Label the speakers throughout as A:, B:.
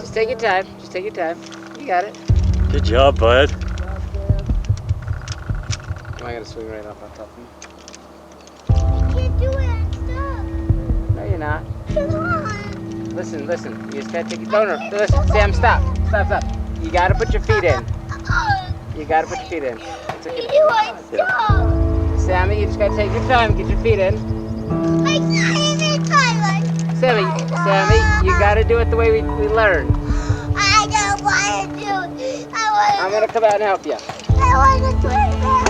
A: Just take your time. Just take your time. You got it.
B: Good job, bud.
A: Am I gonna swing right off on top of me?
C: I can't do it. I'm stuck.
A: No, you're not.
C: Come on.
A: Listen. You just gotta take your... No. Listen, Sam, stop. You gotta put your feet in. You gotta put your feet in. It's okay.
C: You are stuck.
A: Sammy, you just gotta take your time. Get your feet in.
C: I can't even try.
A: Sammy, you gotta do it the way we learned.
C: I don't want to do it.
A: I'm gonna come out and help you.
C: I want to do it now.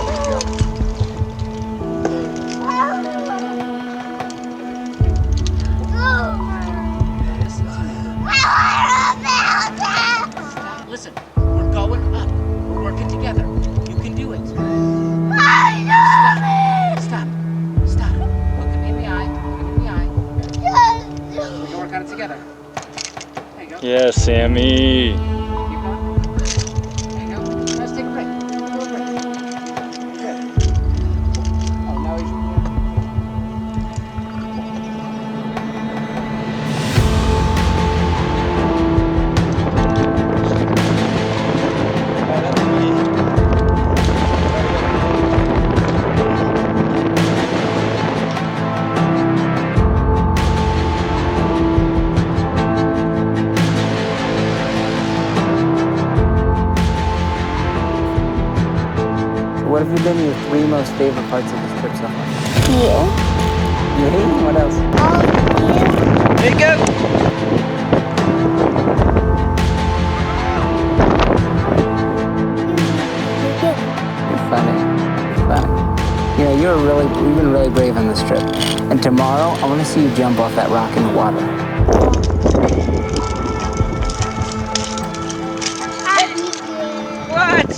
A: Listen, we're going up. We're working together. You can do it. Stop. Look at me in the eye. We can work on it together. There you go.
B: Yeah, Sammy.
A: Keep going. There you go. Let's take a break. Good. Oh, now he's... What have been your 3 most favorite parts of this trip so far? Me? What else? There you go! You're funny. You know, you've been really brave on this trip. And tomorrow, I want to see you jump off that rock in the water. What?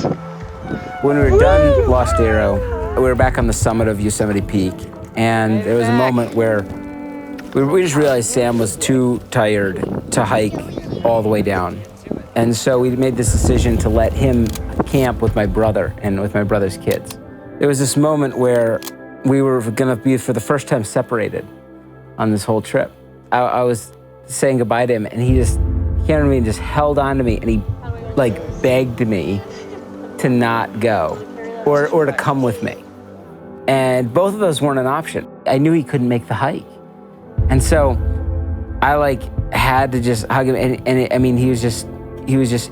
A: When we were done Lost Arrow, we were back on the summit of Yosemite Peak, and there was a moment where we just realized Sam was too tired to hike all the way down. And so we made this decision to let him camp with my brother and with my brother's kids. There was this moment where we were gonna be, for the first time, separated on this whole trip. I was saying goodbye to him, and he just came to me and just held on to me, and he like begged me to not go or to come with me. And both of those weren't an option. I knew he couldn't make the hike. And so I like had to just hug him. And I mean, he was just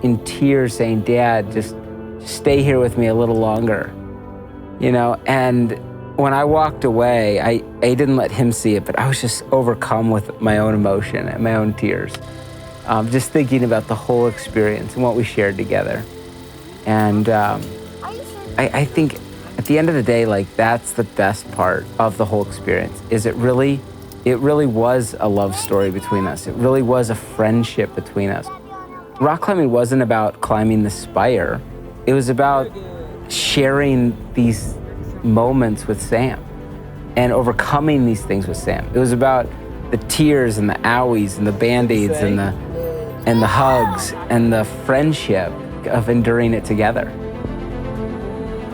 A: in tears saying, Dad, just stay here with me a little longer, you know? And when I walked away, I didn't let him see it, but I was just overcome with my own emotion and my own tears. Just thinking about the whole experience and what we shared together. And I think at the end of the day, like, that's the best part of the whole experience, is it really was a love story between us. It really was a friendship between us. Rock climbing wasn't about climbing the spire. It was about sharing these moments with Sam and overcoming these things with Sam. It was about the tears and the owies and the Band-Aids and the hugs and the friendship of enduring it together.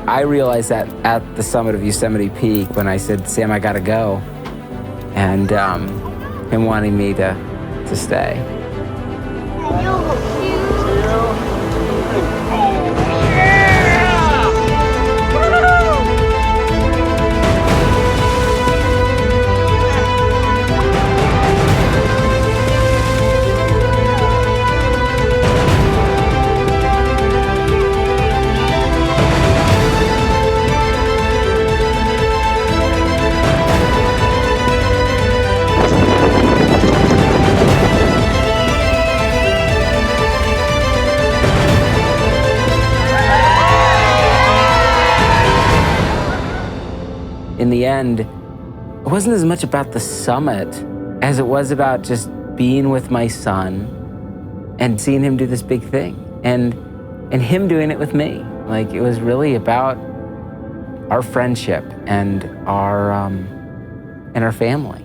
A: I realized that at the summit of Yosemite Peak when I said, Sam, I gotta go, and him wanting me to stay. In the end, it wasn't as much about the summit as it was about just being with my son and seeing him do this big thing and him doing it with me. Like, it was really about our friendship and our family.